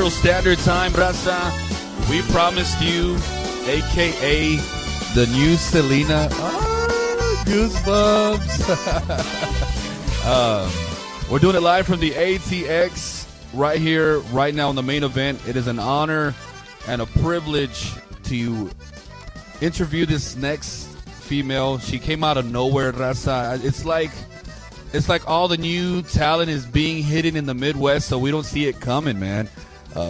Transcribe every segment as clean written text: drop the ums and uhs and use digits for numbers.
Central Standard Time, Raza. We promised you, a.k.a. the new Selena. Oh, goosebumps. We're doing it live from the ATX right here, right now in the main event. It is an honor and a privilege to interview this next female. She came out of nowhere, Raza. It's like all the new talent is being hidden in the Midwest, so we don't see it coming, man.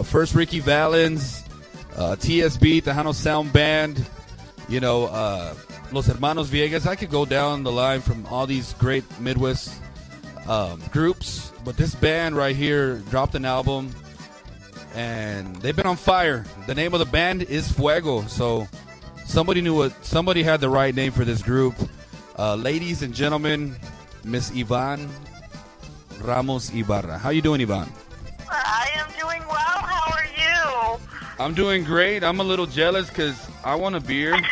First, Ricky Valens, TSB, Tejano Sound Band, Los Hermanos Viegas. I could go down the line from all these great Midwest groups, but this band right here dropped an album, and they've been on fire. The name of the band is Fuego, so somebody had the right name for this group. Ladies and gentlemen, Miss Yvonne Ramos Ibarra. How you doing, Yvonne? I am doing well. How are you? I'm doing great. I'm a little jealous because I want a beer. Hey,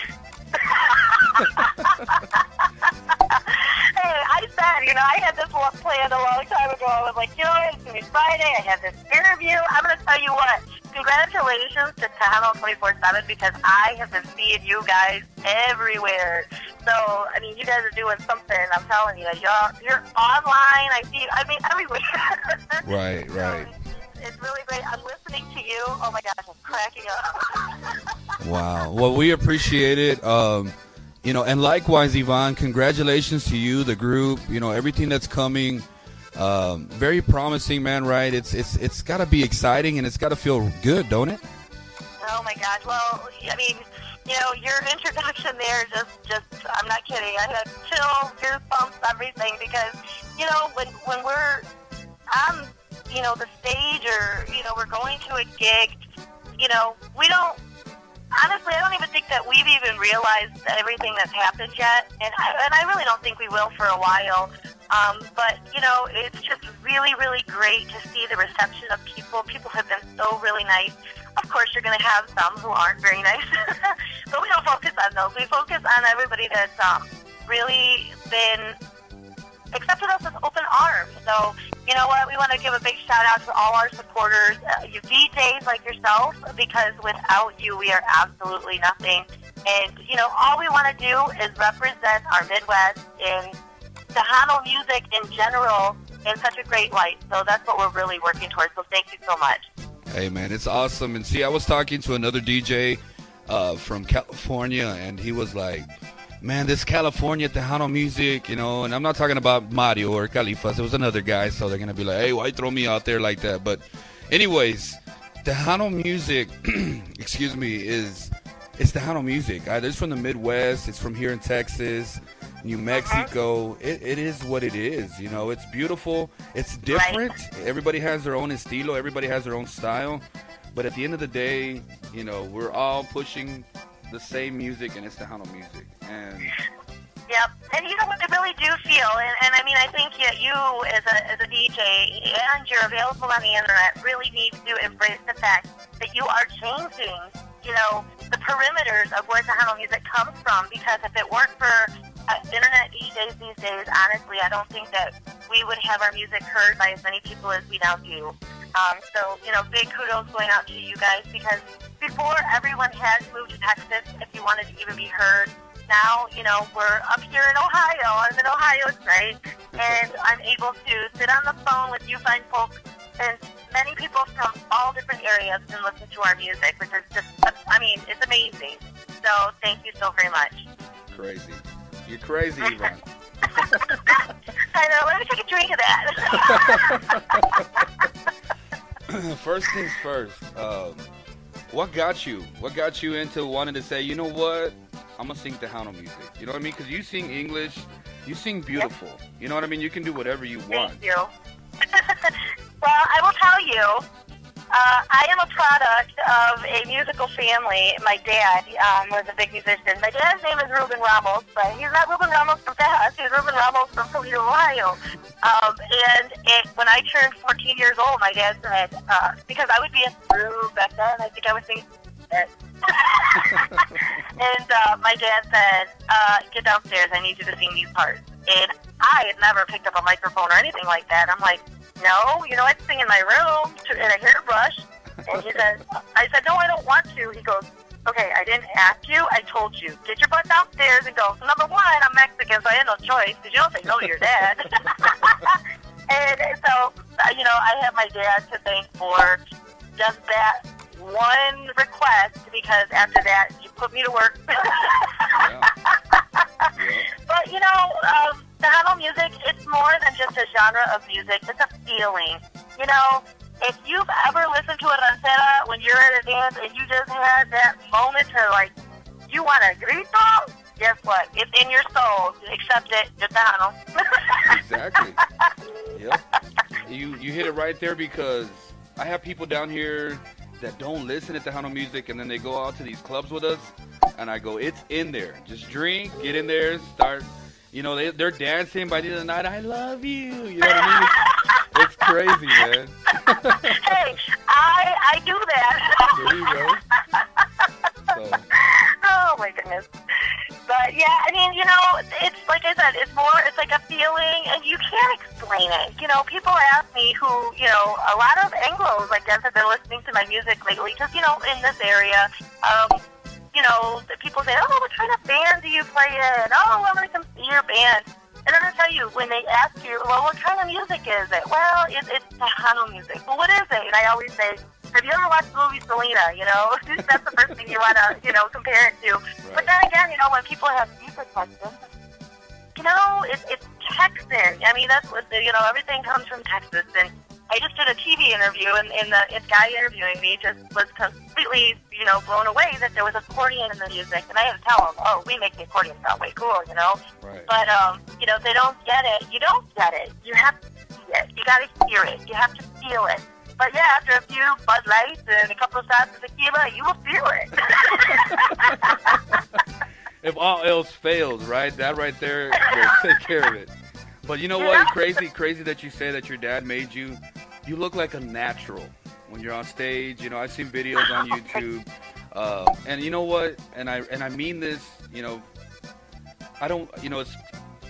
I said, I had this one planned a long time ago. I was like, it's going to be Friday. I have this interview. I'm going to tell you what. Congratulations to Tejano247 because I have been seeing you guys everywhere. So, you guys are doing something. I'm telling you. You're online. I see you, everywhere. Right. It's really great. I'm listening to you. Oh, my gosh. I'm cracking up. Wow. Well, we appreciate it. And likewise, Yvonne, congratulations to you, the group, everything that's coming. Very promising, man, right? It's got to be exciting and it's got to feel good, don't it? Oh, my gosh. Well, your introduction there just I'm not kidding. I had chills, goosebumps, everything because, when we're on, the stage or, we're going to a gig, we don't, honestly, I don't even think that we've even realized everything that's happened yet, and I really don't think we will for a while. But it's just really, really great to see the reception of people. People have been so really nice. Of course, you're going to have some who aren't very nice, but we don't focus on those. We focus on everybody that's really been accepted us with open arms. So, you know what? We want to give a big shout out to all our supporters, you DJs like yourself, because without you, we are absolutely nothing. And, all we want to do is represent our Midwest in Tejano music in general in such a great light. So that's what we're really working towards. So thank you so much. Hey, man, it's awesome. And see, I was talking to another DJ from California, and he was like, man, this California Tejano music, and I'm not talking about Mario or Califas. It was another guy, so they're going to be like, hey, why throw me out there like that? But anyways, Tejano music, excuse me, it's Tejano music. It's from the Midwest. It's from here in Texas, New Mexico. It is what it is. It's beautiful. It's different. Right. Everybody has their own estilo. Everybody has their own style. But at the end of the day, we're all pushing the same music, and it's Tejano music. And yep. And you know what I really do feel, and I think that you as a DJ and you're available on the internet really need to embrace the fact that you are changing, the perimeters of where Tejano music comes from, because if it weren't for internet DJs these days, honestly, I don't think that we would have our music heard by as many people as we now do. So, big kudos going out to you guys, because before everyone had to move to Texas if you wanted to even be heard. Now, we're up here in Ohio. I'm in Ohio tonight, and I'm able to sit on the phone with you fine folks, and many people from all different areas can listen to our music, which is just, it's amazing. So, thank you so very much. Crazy. You're crazy, Yvonne. I know. Let me take a drink of that. First things first. What got you? What got you into wanting to say, you know what? I'm going to sing Tejano music. You know what I mean? Because you sing English. You sing beautiful. Yep. You know what I mean? You can do whatever you want. Thank you. Well, I will tell you, I am a product of a musical family. My dad was a big musician. My dad's name is Ruben Ramos, but he's not Ruben Ramos from Texas. He's Ruben Ramos from Sonido, Ohio. When I turned 14 years old, my dad said, because I would be a through back then, I think I was singing it. And my dad said, get downstairs, I need you to sing these parts. And I had never picked up a microphone or anything like that. I'm like, no, I'd sing in my room in a hairbrush. And he says, I said, no, I don't want to. He goes, okay, I didn't ask you. I told you. Get your butt downstairs and go. So number one, I'm Mexican, so I had no choice because you don't say no to your dad. And so, I have my dad to thank for just that one request, because after that, you put me to work. Yeah. But, Tejano music, it's more than just a genre of music. It's a feeling. If you've ever listened to a ranchera when you're at a dance and you just had that moment to, you want a grito, guess what? It's in your soul. Accept it. You're Tejano. Exactly. Yep. You hit it right there, because I have people down here that don't listen to Tejano music, and then they go out to these clubs with us, and I go, it's in there. Just drink, get in there, start. They're dancing by the end of the night. I love you. You know what I mean? It's crazy, man. Hey, I do that. There you go. So. Oh my goodness. But yeah, it's like I said, it's like a feeling, and you can't explain it. People ask me who, a lot of Anglos, I guess, have been listening to my music lately, because, in this area, people say, oh, what kind of band do you play in? Oh, I want to come see your band. And then I tell you, when they ask you, well, what kind of music is it? Well, it's Tejano music. Well, what is it? And I always say, have you ever watched the movie Selena? That's the first thing you want to, compare it to. Right. But then again, when people have deeper questions, it's Texan. I mean, that's what, everything comes from Texas. And I just did a TV interview, and the guy interviewing me just was completely, blown away that there was accordion in the music. And I had to tell him, oh, we make the accordion sound way cool, Right. But, they don't get it. You don't get it. You have to see it. You got to hear it. You have to feel it. But yeah, after a few Bud Lights and a couple of shots of tequila, you will feel it. If all else fails, right? That right there will take care of it. But you know what? Crazy that you say that your dad made you. You look like a natural when you're on stage. I've seen videos on YouTube, and you know what? And I mean this. I don't.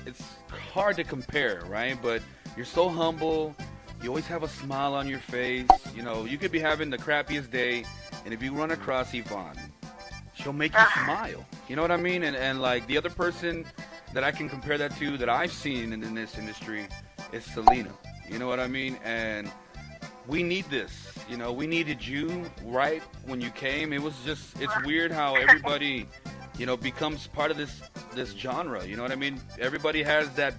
It's hard to compare, right? But you're so humble. You always have a smile on your face. You could be having the crappiest day, and if you run across YVONNE, she'll make you smile. You know what I mean? And like the other person that I can compare that to that I've seen in this industry is Selena. You know what I mean? And we need this. We needed you right when you came. It's weird how everybody, becomes part of this genre. You know what I mean? Everybody has that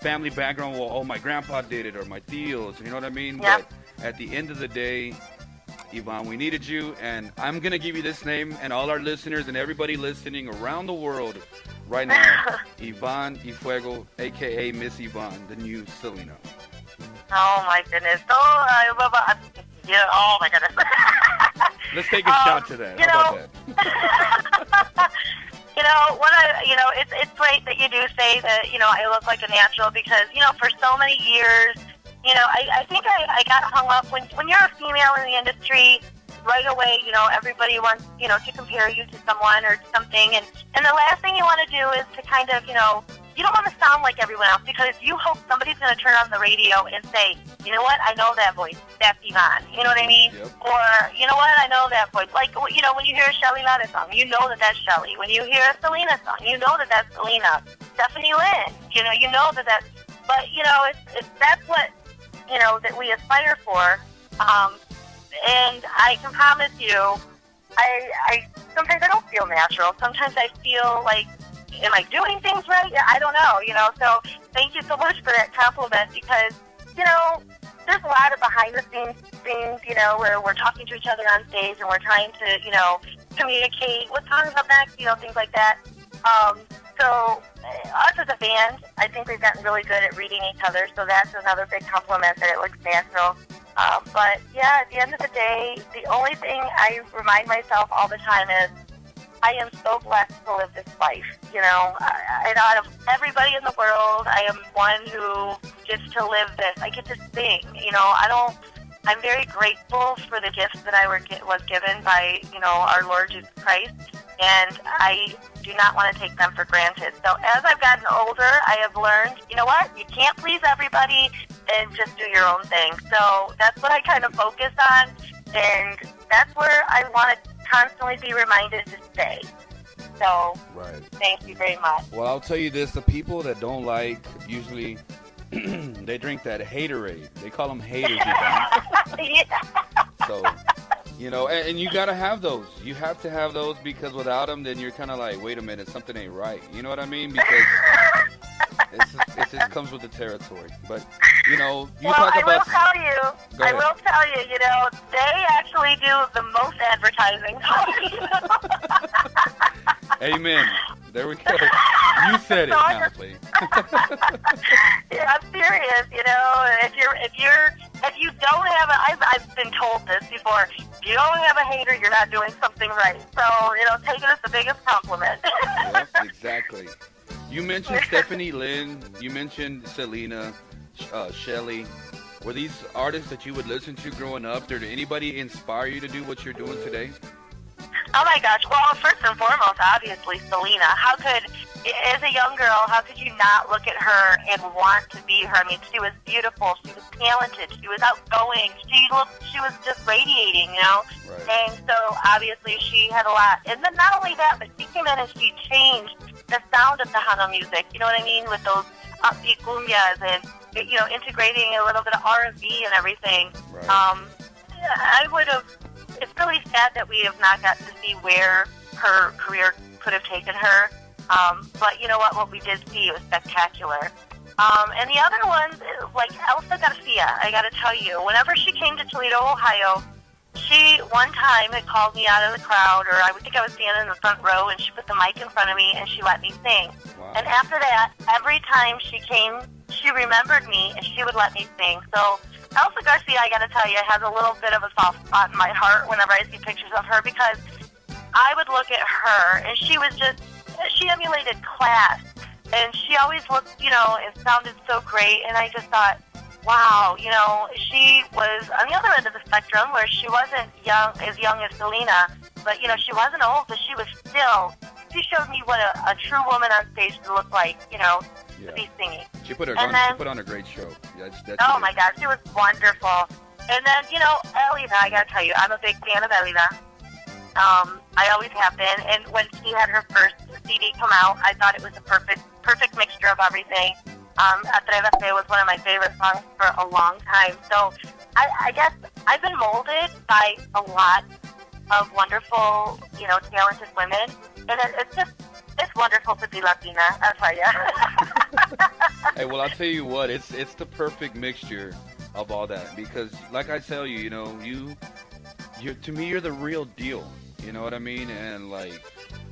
family background. Well, oh, my grandpa did it, or my tios. You know what I mean? Yep. But at the end of the day, YVONNE, we needed you, and I'm going to give you this name, and all our listeners and everybody listening around the world right now, YVONNE FUEGO, a.k.a. Miss YVONNE, the new Selena. Oh, my goodness. Oh, my goodness. Let's take a shot to that. How about that? It's great that you do say that, I look like a natural, because, for so many years, I think I got hung up when you're a female in the industry. Right away, everybody wants, to compare you to someone or something. And the last thing you want to do is to kind of, you don't want to sound like everyone else, because you hope somebody's going to turn on the radio and say, you know what, I know that voice. That's YVONNE. You know what I mean? Yep. Or, you know what, I know that voice. Like, when you hear a Shelly Latta song, you know that that's Shelly. When you hear a Selena song, you know that that's Selena. Stephanie Lynn, you know that that's... But, that's what, that we aspire for. And I can promise you, I sometimes I don't feel natural. Sometimes I feel like, am I doing things right? I don't know, So thank you so much for that compliment, because, there's a lot of behind the scenes things, where we're talking to each other on stage and we're trying to, communicate what songs up next, things like that. So us as a band, I think we've gotten really good at reading each other, so that's another big compliment, that it looks natural. But yeah, at the end of the day, the only thing I remind myself all the time is I am so blessed to live this life. And out of everybody in the world, I am one who gets to live this. I get to sing. I'm very grateful for the gifts that I was given by, our Lord Jesus Christ, and I do not want to take them for granted. So as I've gotten older, I have learned, you know what? You can't please everybody, and just do your own thing. So that's what I kind of focus on. And that's where I want to constantly be reminded to stay. So, Right. thank you very much. Well, I'll tell you this: the people that don't like usually they drink that haterade. They call them haters. Yeah. So, you know, and you gotta have those. You have to have those because without them, then you're kind of like, wait a minute, something ain't right. You know what I mean? Because it just comes with the territory. But you know, you talk about. I will tell you, you know, they actually do the most advertising. Amen. There we go. You said it, honestly. Yeah, I'm serious. You know, if you don't have I've been told this before. If you don't have a hater, you're not doing something right. So, you know, take it as the biggest compliment. Yep, exactly. You mentioned Stephanie Lynn. You mentioned Selena, Shelly. Were these artists that you would listen to growing up? Did anybody inspire you to do what you're doing today? Oh my gosh! Well, first and foremost, obviously Selena. As a young girl, how could you not look at her and want to be her? I mean, she was beautiful. She was talented. She was outgoing. She was just radiating, you know. Right. And so obviously she had a lot. And then not only that, but she came in and she changed the sound of Tejano music. You know what I mean? With those upbeat cumbias and, you know, integrating a little bit of R&B and everything. Right. I would have. It's really sad that we have not gotten to see where her career could have taken her. But you know what? What we did see was spectacular. And the other ones, like Elsa Garcia, I got to tell you, whenever she came to Toledo, Ohio, she one time had called me out of the crowd, or I would think I was standing in the front row, and she put the mic in front of me and she let me sing. Wow. And after that, every time she came, she remembered me and she would let me sing. So Elsa Garcia, I got to tell you, has a little bit of a soft spot in my heart whenever I see pictures of her, because I would look at her and she emulated class, and she always looked, you know, and sounded so great, and I just thought, wow, you know, she was on the other end of the spectrum where she wasn't as young as Selena, but, you know, she wasn't old, but she showed me what a true woman on stage could look like, you know, to be singing. She put on a great show. Oh my gosh, she was wonderful. And then, you know, Elida, I gotta tell you, I'm a big fan of Elida. I always have been, and when she had her first CD come out, I thought it was a perfect mixture of everything. Atrévete was one of my favorite songs for a long time. So I guess I've been molded by a lot of wonderful, you know, talented women, and it's wonderful to be Latina, I'll tell you. Hey, well, I'll tell you what, it's the perfect mixture of all that, because like I tell you, you know, you to me, you're the real deal. You know what I mean? And like,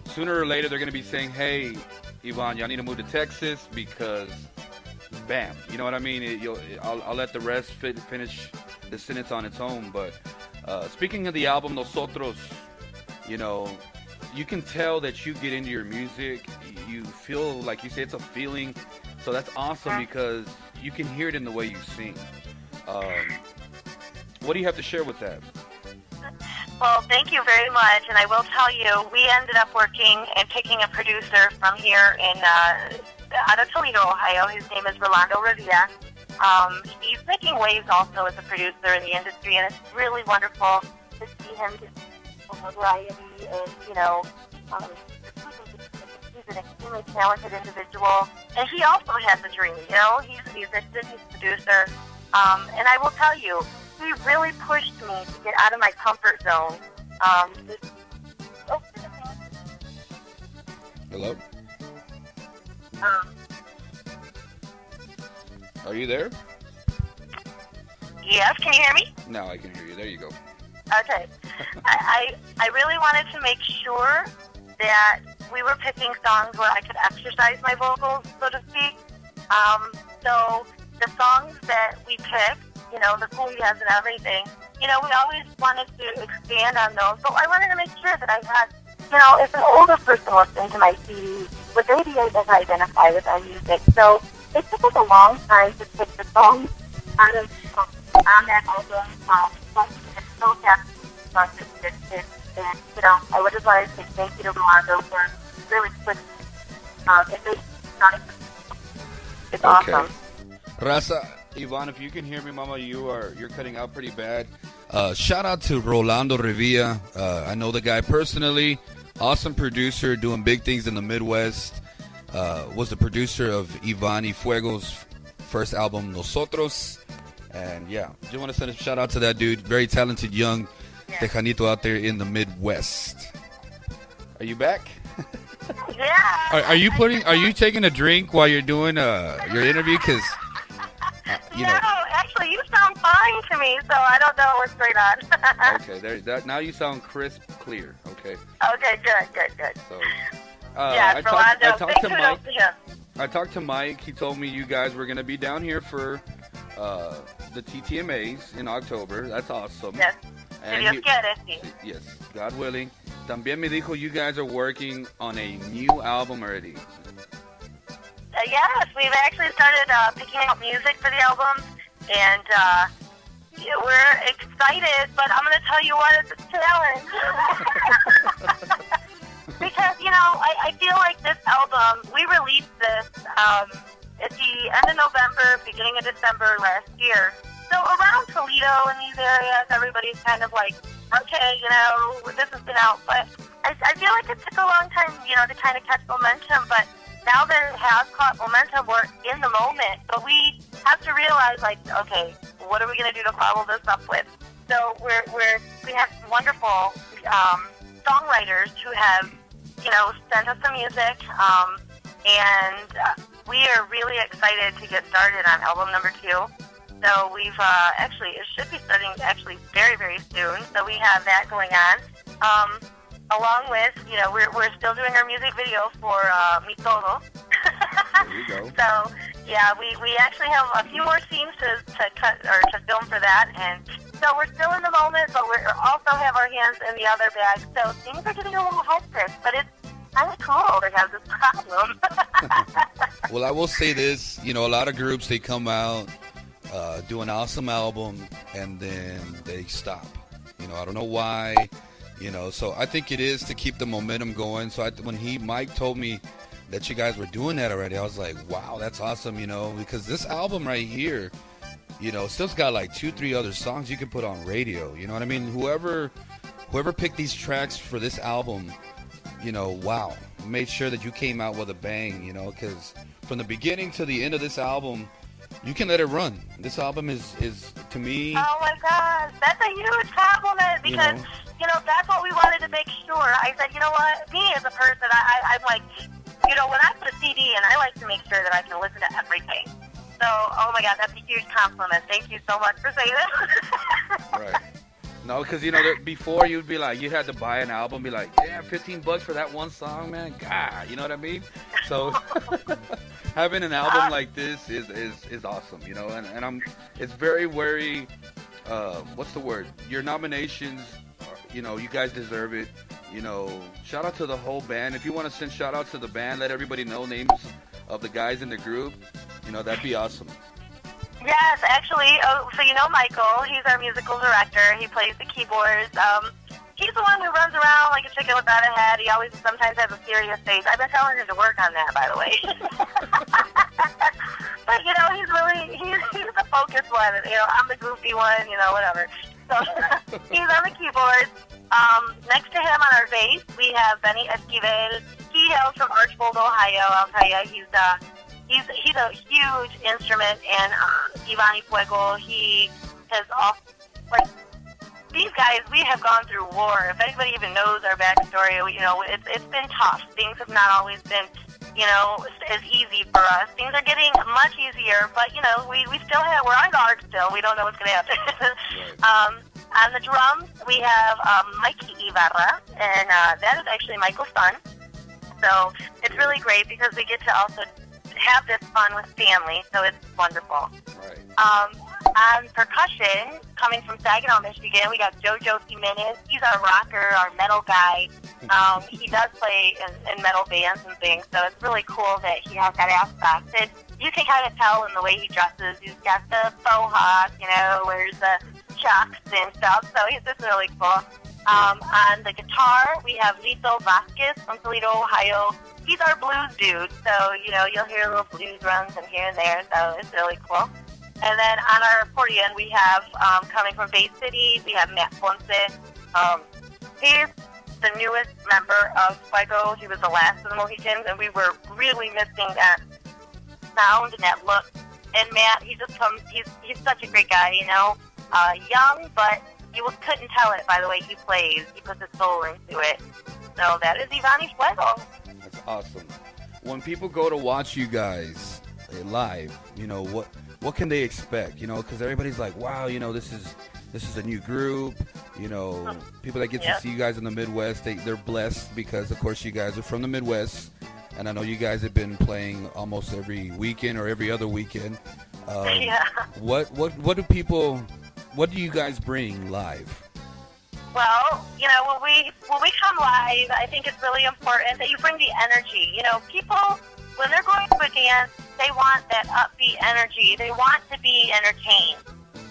sooner or later, they're going to be saying, hey, Yvonne, y'all need to move to Texas because, bam. You know what I mean? I'll let the rest finish the sentence on its own. But speaking of the album, Nosotros, you know, you can tell that you get into your music. You feel, like you say, it's a feeling. So that's awesome because you can hear it in the way you sing. What do you have to share with that? Well, thank you very much, and I will tell you, we ended up working and picking a producer from here out of Toledo, Ohio. His name is Rolando Revilla. He's making waves also as a producer in the industry, and it's really wonderful to see him get variety and, you know, he's an extremely talented individual, and he also has a dream, you know, he's a musician, he's a producer, and I will tell you, he really pushed me to get out of my comfort zone. Hello? Are you there? Yes, can you hear me? No, I can hear you. There you go. Okay. I really wanted to make sure that we were picking songs where I could exercise my vocals, so to speak. So the songs that we picked, you know, the cumbias and everything, you know, we always wanted to expand on those, but I wanted to make sure that I had, you know, if an older person listened to my CD, would they be able to identify with our music? So it took us a long time to pick the songs out of on that album. It's so happy songs that existed, and, you know, I would just like to say thank you to Rolando for really putting it's awesome. Raza, Yvonne, if you can hear me, Mama, you're cutting out pretty bad. Shout out to Rolando Revilla. I know the guy personally. Awesome producer, doing big things in the Midwest. Was the producer of YVONNE Fuego's first album, Nosotros. And yeah, just want to send a shout out to that dude. Very talented young Tejanito out there in the Midwest. Are you back? Yeah. Are you taking a drink while you're doing your interview? Because no, actually, you sound fine to me, so I don't know what's going on. Okay, there's that. Now you sound crisp, clear. Okay. Okay, good. So, yeah, Rolando. Big kudos to him. I talked to Mike. He told me you guys were going to be down here for the TTMAs in October. That's awesome. Yes. And yes, God willing. También me dijo you guys are working on a new album already. Yes, we've actually started picking out music for the album, and we're excited, but I'm going to tell you what, it's a challenge. Because, I feel like this album, we released this at the end of November, beginning of December last year. So around Toledo and these areas, everybody's kind of like, okay, this has been out. But I feel like it took a long time, to kind of catch momentum. But now that it has caught momentum, we're in the moment. But we have to realize, like, okay, what are we going to do to follow this up with? So we have wonderful songwriters who have, sent us some music. And we are really excited to get started on album number 2. So we've it should be starting very, very soon. So we have that going on. Along with, we're still doing our music video for Mi Todo. There you go. So, yeah, we actually have a few more scenes to cut or to film for that. And so we're still in the moment, but we also have our hands in the other bag. So things are getting a little hectic, but it's kind of cool to have this problem. Well, I will say this, a lot of groups, they come out, do an awesome album, and then they stop. I don't know why, so I think it is to keep the momentum going. So when Mike told me that you guys were doing that already, I was like, wow, that's awesome, because this album right here, still's got like 2-3 other songs you can put on radio. You know what I mean? Whoever picked these tracks for this album, wow, made sure that you came out with a bang, because from the beginning to the end of this album, you can let it run. This album is to me. Oh my gosh, that's a huge compliment because that's what we wanted to make sure. I said, what, me as a person, I'm like, when I put a CD and I like to make sure that I can listen to everything. So, oh my God, that's a huge compliment. Thank you so much for saying that. Right. No, because before you'd be like, you had to buy an album, be like, yeah, $15 for that one song, man. God, you know what I mean? So having an album like this is awesome, and it's very, very, what's the word? Your nominations, you guys deserve it. Shout out to the whole band. If you want to send shout outs to the band, let everybody know names of the guys in the group. That'd be awesome. Yes, actually, so Michael, he's our musical director. He plays the keyboards. He's the one who runs around like a chicken without a head. He always sometimes has a serious face. I've been telling him to work on that, by the way. But, he's the focused one. I'm the goofy one, whatever. So he's on the keyboards. Next to him on our bass, we have Benny Esquivel. He hails from Archbold, Ohio. I'll tell you, he's a huge instrument in YVONNE Fuego. He has these guys, we have gone through war. If anybody even knows our backstory, it's been tough. Things have not always been, as easy for us. Things are getting much easier, but, we still we're on guard still. We don't know what's going to happen. On the drums, we have Mikey Ibarra, and that is actually Michael's son. So it's really great because we get to also have this fun with family, so it's wonderful. Right. On percussion, coming from Saginaw, Michigan, we got Jojo Jimenez. He's our rocker, our metal guy. He does play in metal bands and things, so it's really cool that he has that aspect. And you can kind of tell in the way he dresses. He's got the faux hawk, wears the chucks and stuff, so it's just really cool. On the guitar, we have Lito Vasquez from Toledo, Ohio. He's our blues dude, so, you'll hear little blues runs and here and there, so it's really cool. And then on our accordion, we have, coming from Bay City, we have Matt Ponce. He's the newest member of FUEGO. He was the last of the Mohicans, and we were really missing that sound and that look. And Matt, he just comes, he's such a great guy, you know. Young, but you couldn't tell it by the way he plays. He puts his soul into it. So that is YVONNE FUEGO. That's awesome. When people go to watch you guys live, you know, what can they expect? You know, because everybody's like, wow, you know, this is a new group. You know, people that get to see you guys in the Midwest, they're blessed because, of course, you guys are from the Midwest. And I know you guys have been playing almost every weekend or every other weekend. What do you guys bring live? Well, you know, when we come live, I think it's really important that you bring the energy. You know, people, when they're going to a dance, they want that upbeat energy. They want to be entertained.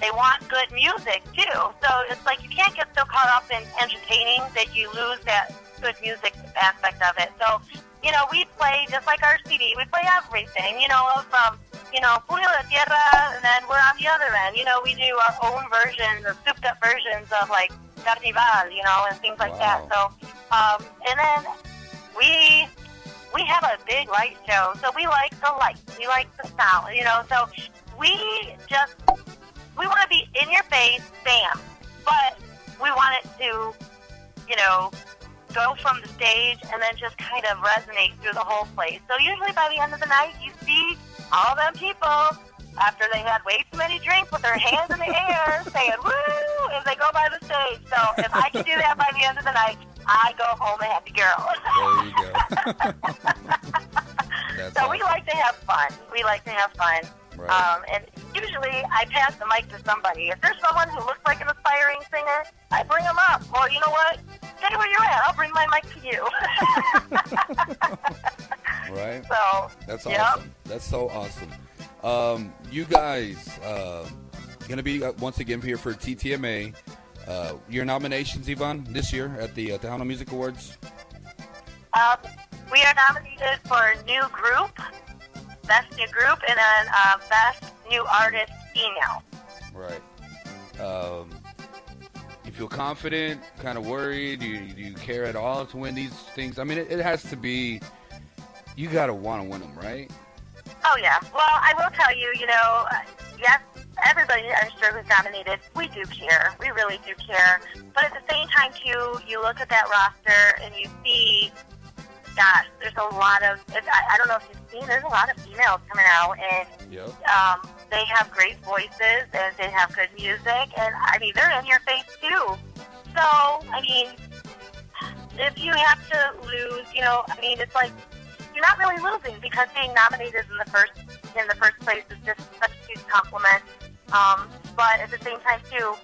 They want good music, too. So it's like you can't get so caught up in entertaining that you lose that good music aspect of it. So, you know, we play just like our CD. We play everything, you know, from, you know, Puro de Tierra, and then we're on the other end. You know, we do our own versions, or souped-up versions of, like, Carnival, you know, and things like that. So, and then we have a big light show, so we like the lights, we like the sound, you know, so we want to be in your face, bam, but we want it to, you know, go from the stage and then just kind of resonate through the whole place. So usually by the end of the night, you see all them people after they had way too many drinks with their hands in the air saying woo as they go by the stage. So if I can do that by the end of the night, I go home a happy girl. There you go. So we like to have fun. We like to have fun. Right. And usually I pass the mic to somebody. If there's someone who looks like an aspiring singer, I bring them up. Or you know what? Stay where you're at. I'll bring my mic to you. Right. So that's awesome. That's so awesome. You guys gonna be once again here for TTMA. Your nominations, YVONNE, this year at the Tejano Music Awards? We are nominated for New Group, Best New Group, and then Best New Artist Female. Right. You feel confident, kind of worried? Do you care at all to win these things? I mean, it has to be, you got to want to win them, right? Oh, yeah. Well, I will tell you, you know, yes, everybody, I'm sure, who's nominated, we do care. We really do care. But at the same time, too, you look at that roster and you see, gosh, there's a lot of, I don't know if you've seen, there's a lot of females coming out, and they have great voices, and they have good music, and, I mean, they're in your face, too. So, I mean, if you have to lose, you know, I mean, it's like, you're not really losing, because being nominated in the first place is just such a huge compliment. But at the same time, too,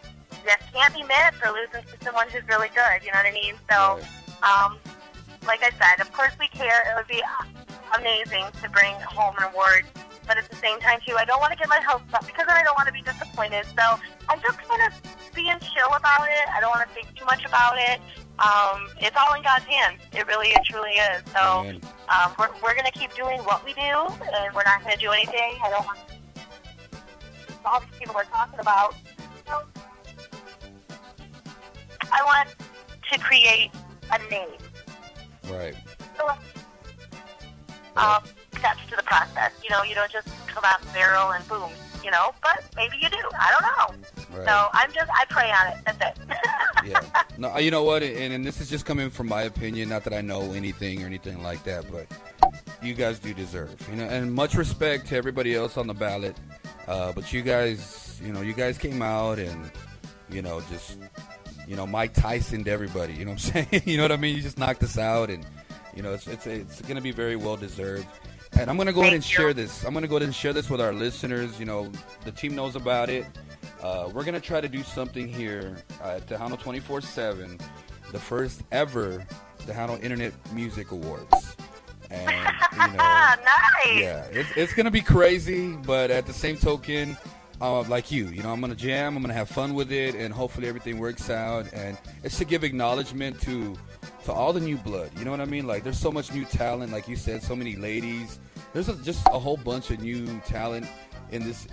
you can't be mad for losing to someone who's really good, you know what I mean? So, like I said, of course we care. It would be amazing to bring home an award. But at the same time, too, I don't want to get my hopes up because then I don't want to be disappointed. So I'm just kind of being chill about it. I don't want to think too much about it. It's all in God's hands. It really and truly is. So we're going to keep doing what we do, and we're not going to do anything. I don't want all these people are talking about. So I want to create a name. Right. So, steps to the process. You know, you don't just come out and barrel and boom, you know, but maybe you do. I don't know. Right. So I pray on it. That's it. Yeah. No, you know what? And this is just coming from my opinion. Not that I know anything or anything like that, but you guys do deserve, you know, and much respect to everybody else on the ballot. But you guys, you know, you guys came out and, you know, just, you know, Mike Tyson to everybody. You know what I'm saying? You know what I mean? You just knocked us out, and you know, it's going to be very well deserved. And I'm going to go ahead and share this. I'm going to go ahead and share this with our listeners. You know, the team knows about it. We're going to try to do something here at Tejano247, the first ever Tejano Internet Music Awards. And, you know, nice. Yeah, it's going to be crazy, but at the same token, like you know, I'm going to jam, I'm going to have fun with it, and hopefully everything works out. And it's to give acknowledgement to all the new blood. You know what I mean? Like, there's so much new talent, like you said, so many ladies. There's just a whole bunch of new talent in this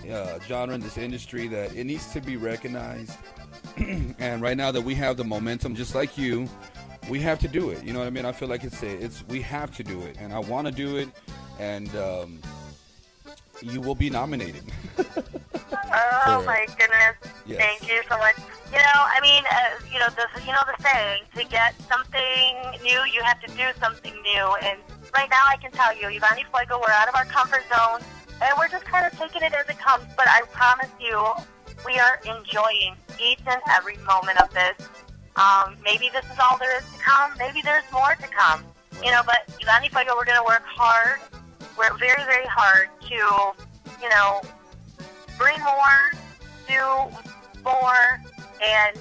genre, in this industry, that it needs to be recognized. And right now that we have the momentum, just like you, we have to do it. You know what I mean? I feel like it's we have to do it, and I want to do it, and you will be nominated. Oh my goodness! Yes. Thank you so much. You know, I mean, the saying: to get something new, you have to do something new. And right now, I can tell you, YVONNE FUEGO, we're out of our comfort zone, and we're just kind of taking it as it comes. But I promise you, we are enjoying each and every moment of this. Maybe this is all there is to come. Maybe there's more to come. You know, but YVONNE FUEGO, we're going to work hard. We're very, very hard to, bring more, do more, and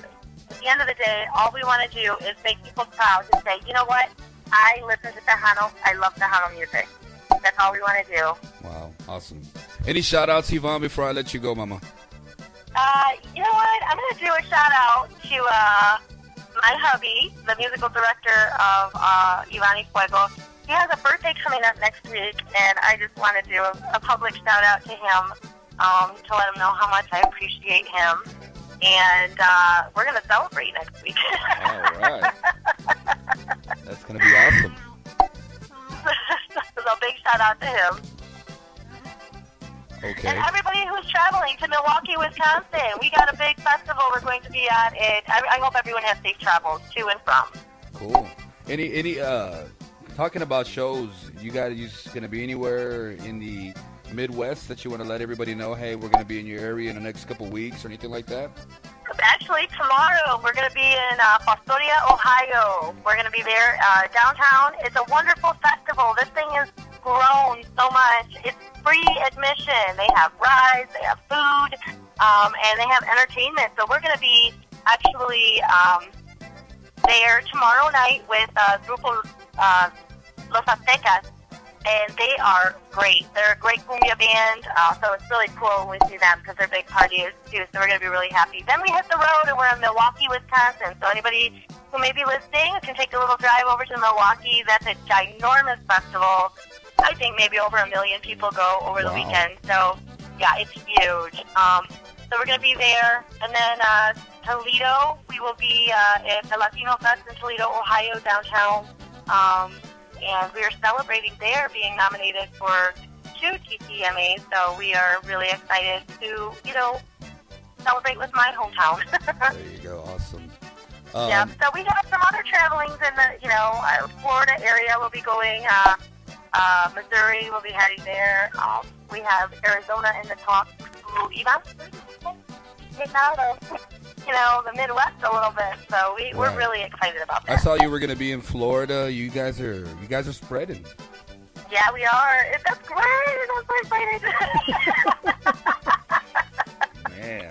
at the end of the day, all we want to do is make people proud to say, you know what, I listen to Tejano, I love Tejano music. That's all we want to do. Wow, awesome. Any shout-outs, Yvonne, before I let you go, Mama? You know what, I'm going to do a shout-out to my hubby, the musical director of YVONNE FUEGO. He has a birthday coming up next week, and I just want to do a public shout-out to him to let him know how much I appreciate him. And we're going to celebrate next week. All right. That's going to be awesome. So a big shout-out to him. Okay. And everybody who's traveling to Milwaukee, Wisconsin, we got a big festival we're going to be at. I hope everyone has safe travels to and from. Cool. Any talking about shows, you guys going to be anywhere in the Midwest that you want to let everybody know, hey, we're going to be in your area in the next couple weeks or anything like that? Actually, tomorrow we're going to be in Fostoria, Ohio. We're going to be there downtown. It's a wonderful festival. This thing has grown so much. It's free admission. They have rides, they have food, and they have entertainment. So we're going to be actually there tomorrow night with grupo Los Aztecas, and they are great. They're a great cumbia band, so it's really cool when we see them because they're big parties too, so we're going to be really happy. Then we hit the road and we're in Milwaukee, Wisconsin, so anybody who may be listening can take a little drive over to Milwaukee. That's a ginormous festival. I think maybe over 1 million people go over the weekend, so yeah, it's huge. So we're going to be there, and then Toledo, we will be at the Latino Fest in Toledo, Ohio, downtown. And we are celebrating there being nominated for 2 TCMAs, so we are really excited to, celebrate with my hometown. There you go, awesome. Yeah, so we have some other travelings in the, Florida area. We'll be going, Missouri, we'll be heading there. We have Arizona in the talks. Getting out of, the Midwest a little bit, so we're really excited about that. I saw you were going to be in Florida. You guys are spreading. Yeah, we are. That's great. I'm so excited. Man.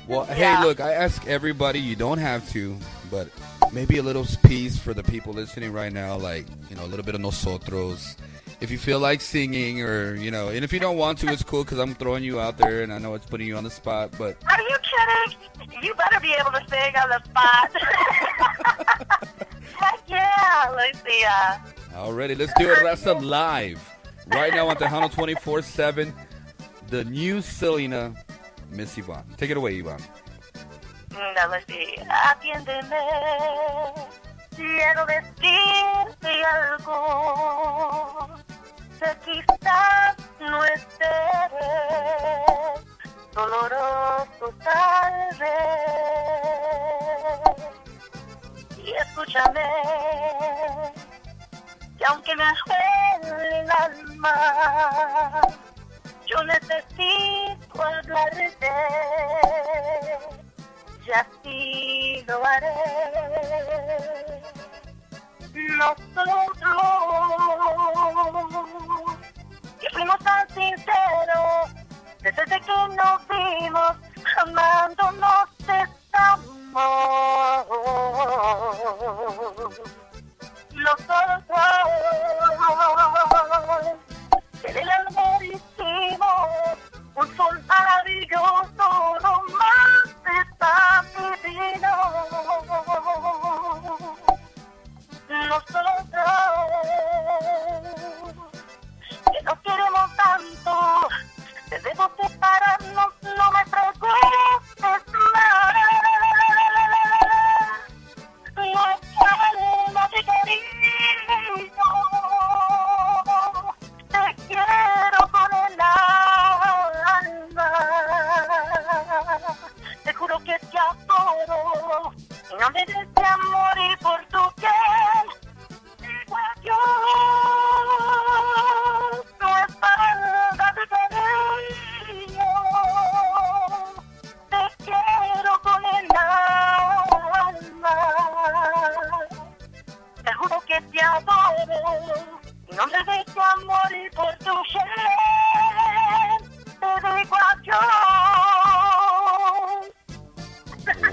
Well, hey, look, I ask everybody, you don't have to, but maybe a little piece for the people listening right now, like, a little bit of nosotros. If you feel like singing or, and if you don't want to, it's cool because I'm throwing you out there and I know it's putting you on the spot, but... Are you kidding? You better be able to sing on the spot. Heck yeah. Let's see. Alrighty, let's do it. That's live. Right now on Tejano247, the new Selena, Miss Yvonne. Take it away, Yvonne. No, let's see. Atiéndeme. Quiero decirte algo que quizás no esperes, doloroso tal vez. Y escúchame, que aunque me duele el alma, yo necesito hablarte. Y así lo haré. Nosotros, que fuimos tan sinceros, desde que nos vimos, amándonos estamos. Nosotros, que en el amor hicimos un sol maravilloso, lo más está divino. Nosotros, que nos queremos tanto, debemos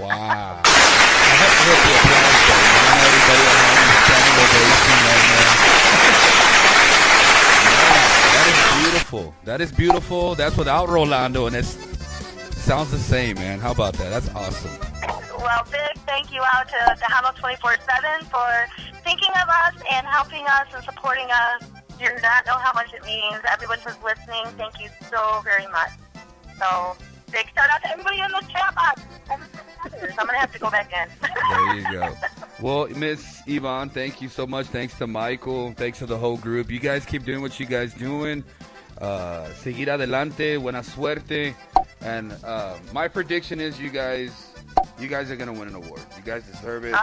Wow. I have to hit the applause button. I know everybody at home is standing ovation right now. Man, that is beautiful. That is beautiful. That's without Rolando, and it sounds the same, man. How about that? That's awesome. Well, big thank you out to Tejano247 for thinking of us and helping us and supporting us. You do not know how much it means. Everyone who's listening, thank you so very much. So, big shout out to everybody in the chat box. I'm going to have to go back in. There you go. Well, Miss Yvonne, thank you so much. Thanks to Michael. Thanks to the whole group. You guys keep doing what you guys doing. Seguir adelante. Buena suerte. And my prediction is you guys are going to win an award. You guys deserve it.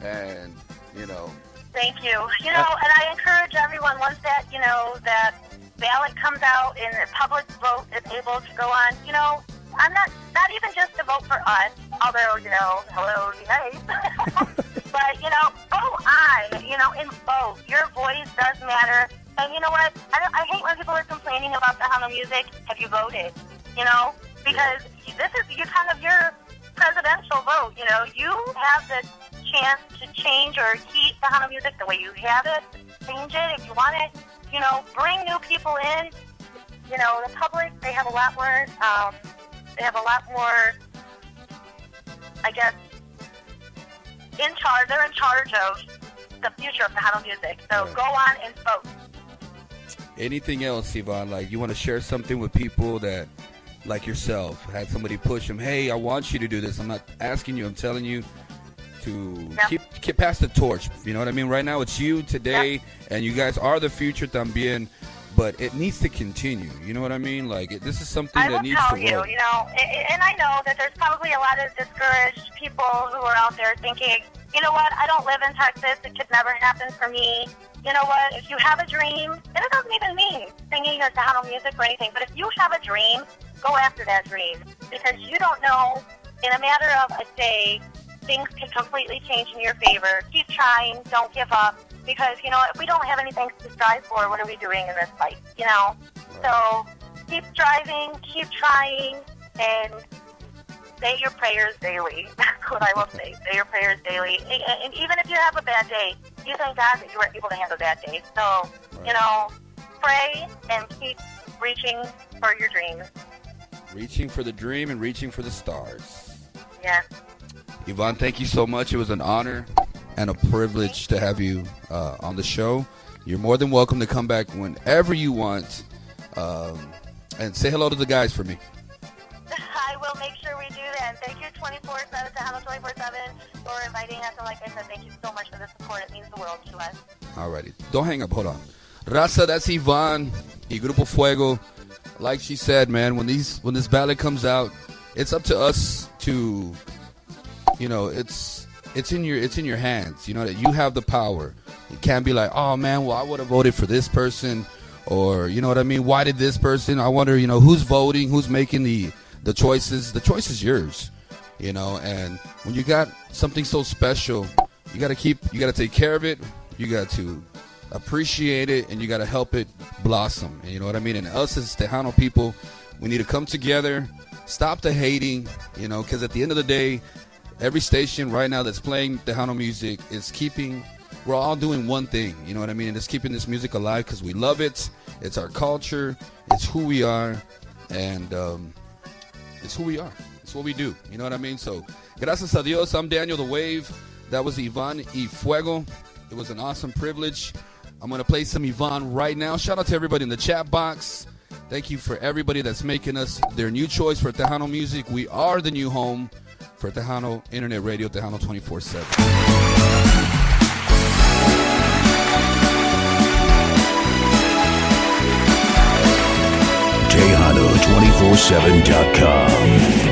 And, you know. Thank you. You know, and I encourage everyone, once that, you know, that ballot comes out and the public vote is able to go on, you know, I'm not even just to vote for us, although, you know, hello, be nice. But, you know, vote on, you know, and vote. Your voice does matter. And you know what? I hate when people are complaining about Tejano music. Have you voted? You know? Because this is kind of your presidential vote. You know, you have the chance to change or keep Tejano music the way you have it. Change it if you want it. You know, bring new people in. You know, the public, they have a lot more, I guess, they're in charge of the future of Tejano music. So go on and vote. Anything else, Yvonne? Like, you want to share something with people that, like yourself, had somebody push them, hey, I want you to do this. I'm not asking you, I'm telling you to keep pass the torch. You know what I mean? Right now it's you today, and you guys are the future también, but it needs to continue. You know what I mean? Like, this is something that needs to work. You know, and I know that there's probably a lot of discouraged people who are out there thinking, you know what, I don't live in Texas, it could never happen for me. You know what, if you have a dream, and it doesn't even mean singing or Tejano music or anything, but if you have a dream, go after that dream. Because you don't know, in a matter of a day, things can completely change in your favor. Keep trying, don't give up. Because, you know, if we don't have anything to strive for, what are we doing in this life, you know? Right. So keep striving, keep trying, and say your prayers daily. That's what I will say. Say your prayers daily. And even if you have a bad day, you thank God that you were able to handle that day. So, you know, pray and keep reaching for your dreams. Reaching for the dream and reaching for the stars. Yeah. Yvonne, thank you so much. It was an honor and a privilege to have you on the show. You're more than welcome to come back whenever you want. And say hello to the guys for me. I will make sure we do that. Thank you 24/7 to Tejano247 for inviting us. And like I said, thank you so much for the support. It means the world to us. Alrighty. Don't hang up. Hold on. Raza, that's Yvonne y Grupo Fuego. Like she said, man, when this ballot comes out, it's up to us to, you know, it's in your hands. You know that you have the power. You can't be like, oh man, well I would have voted for this person, or you know what I mean. Why did this person? I wonder, you know, who's voting, who's making the choices. The choice is yours, you know. And when you got something so special, you got to take care of it. You got to appreciate it, and you got to help it blossom. And you know what I mean? And us as Tejano people, we need to come together, stop the hating, you know, because at the end of the day, every station right now that's playing Tejano music is we're all doing one thing, you know what I mean? And it's keeping this music alive because we love it. It's our culture. It's who we are. And it's who we are. It's what we do. You know what I mean? So, gracias a Dios. I'm Daniel the Wave. That was Yvonne y Fuego. It was an awesome privilege. I'm going to play some Yvonne right now. Shout out to everybody in the chat box. Thank you for everybody that's making us their new choice for Tejano music. We are the new home for Tejano Internet Radio, Tejano247. Tejano247.com.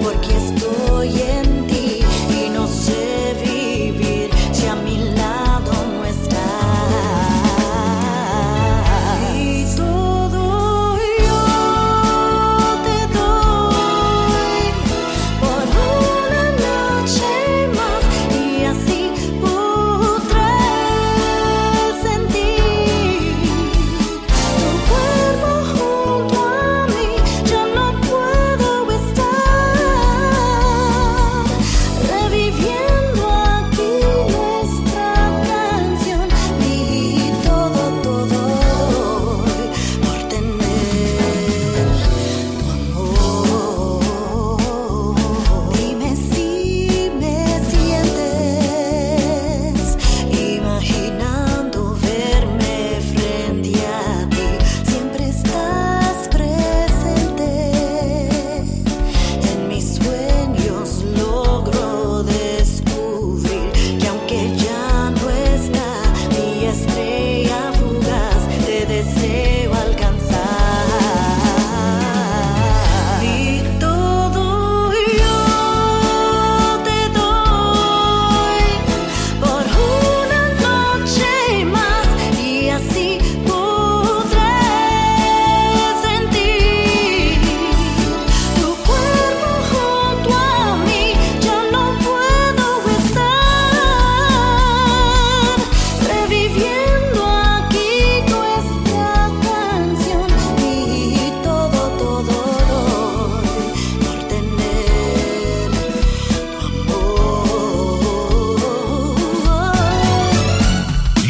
Porque estoy en ti.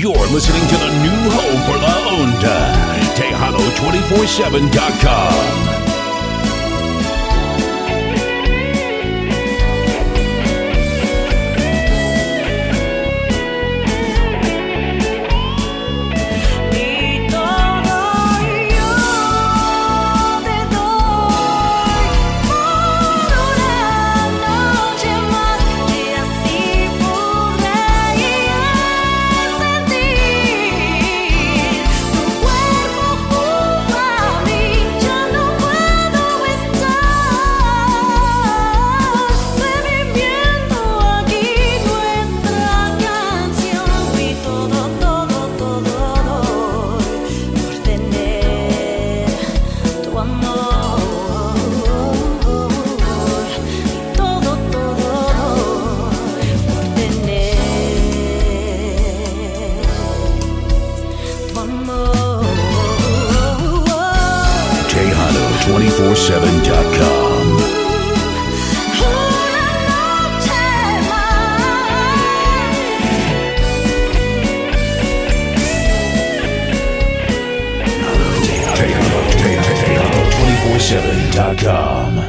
You're listening to the new home for la onda, Tejano247.com. Tejano247.com. Tejano247.com.